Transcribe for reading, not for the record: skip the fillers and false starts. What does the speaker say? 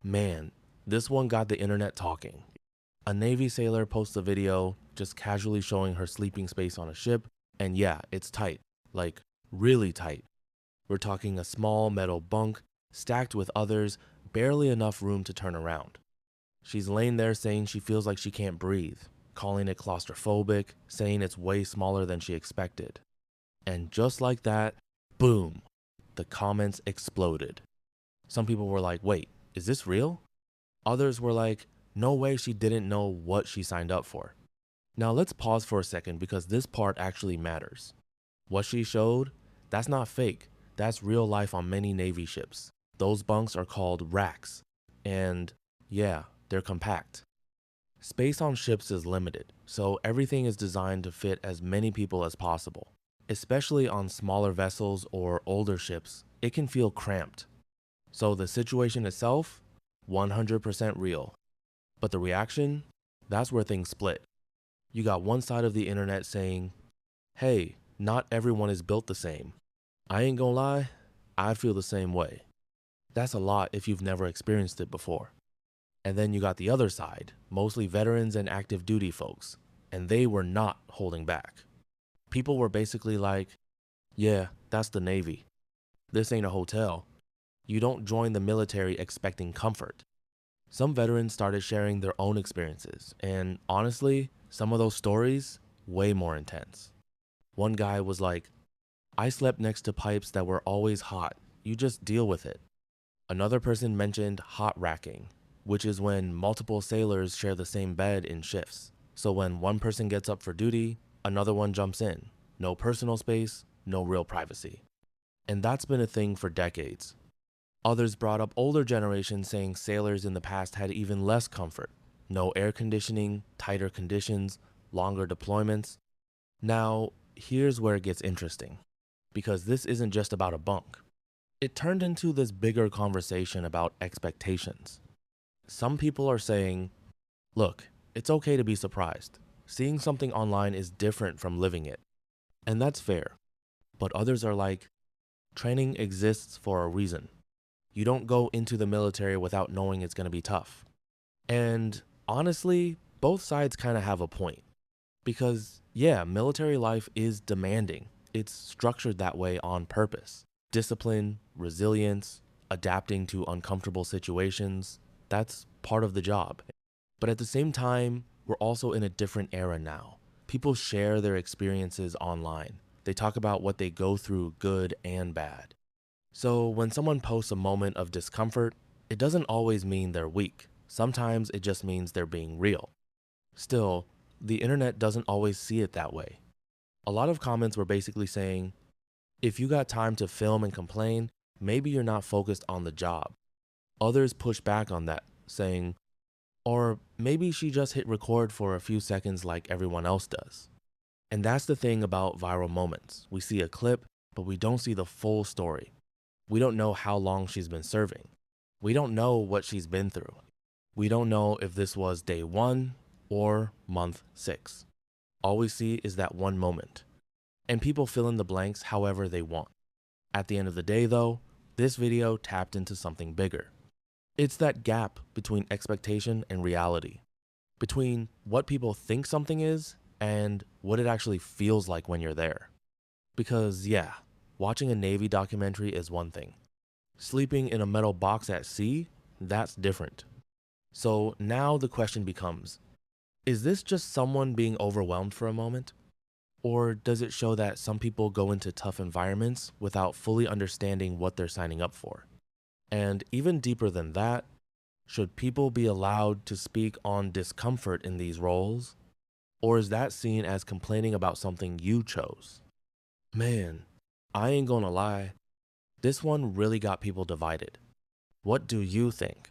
Man, this one got the internet talking. A Navy sailor posts a video just casually showing her sleeping space on a ship, and yeah, it's tight, like really tight. We're talking a small metal bunk stacked with others, barely enough room to turn around. She's laying there saying she feels like she can't breathe, calling it claustrophobic, saying it's way smaller than she expected. And just like that, boom, the comments exploded. Some people were like, wait, is this real? Others were like, no way she didn't know what she signed up for. Now let's pause for a second because this part actually matters. What she showed, that's not fake. That's real life on many Navy ships. Those bunks are called racks. And yeah, they're compact. Space on ships is limited, so everything is designed to fit as many people as possible. Especially on smaller vessels or older ships, it can feel cramped. So the situation itself, 100% real. But the reaction, that's where things split. You got one side of the internet saying, hey, not everyone is built the same. I ain't gonna lie, I feel the same way. That's a lot if you've never experienced it before. And then you got the other side, mostly veterans and active duty folks, and they were not holding back. People were basically like, yeah, that's the Navy. This ain't a hotel. You don't join the military expecting comfort. Some veterans started sharing their own experiences, and honestly, some of those stories, way more intense. One guy was like, I slept next to pipes that were always hot. You just deal with it. Another person mentioned hot racking, which is when multiple sailors share the same bed in shifts. So when one person gets up for duty, another one jumps in. No personal space, no real privacy. And that's been a thing for decades. Others brought up older generations saying sailors in the past had even less comfort. No air conditioning, tighter conditions, longer deployments. Now, here's where it gets interesting. Because this isn't just about a bunk. It turned into this bigger conversation about expectations. Some people are saying, look, it's okay to be surprised. Seeing something online is different from living it. And that's fair. But others are like, training exists for a reason. You don't go into the military without knowing it's going to be tough. And honestly, both sides kind of have a point. Because yeah, military life is demanding. It's structured that way on purpose. Discipline, resilience, adapting to uncomfortable situations, that's part of the job. But at the same time, we're also in a different era now. People share their experiences online. They talk about what they go through, good and bad. So when someone posts a moment of discomfort, it doesn't always mean they're weak. Sometimes it just means they're being real. Still, the internet doesn't always see it that way. A lot of comments were basically saying, if you got time to film and complain, maybe you're not focused on the job. Others push back on that, saying, or maybe she just hit record for a few seconds like everyone else does. And that's the thing about viral moments. We see a clip, but we don't see the full story. We don't know how long she's been serving. We don't know what she's been through. We don't know if this was day 1 or month 6. All we see is that one moment. And people fill in the blanks however they want. At the end of the day though, this video tapped into something bigger. It's that gap between expectation and reality. Between what people think something is and what it actually feels like when you're there. Because yeah, watching a Navy documentary is one thing. Sleeping in a metal box at sea, that's different. So now the question becomes, is this just someone being overwhelmed for a moment? Or does it show that some people go into tough environments without fully understanding what they're signing up for? And even deeper than that, should people be allowed to speak on discomfort in these roles? Or is that seen as complaining about something you chose? Man, I ain't gonna lie, this one really got people divided. What do you think?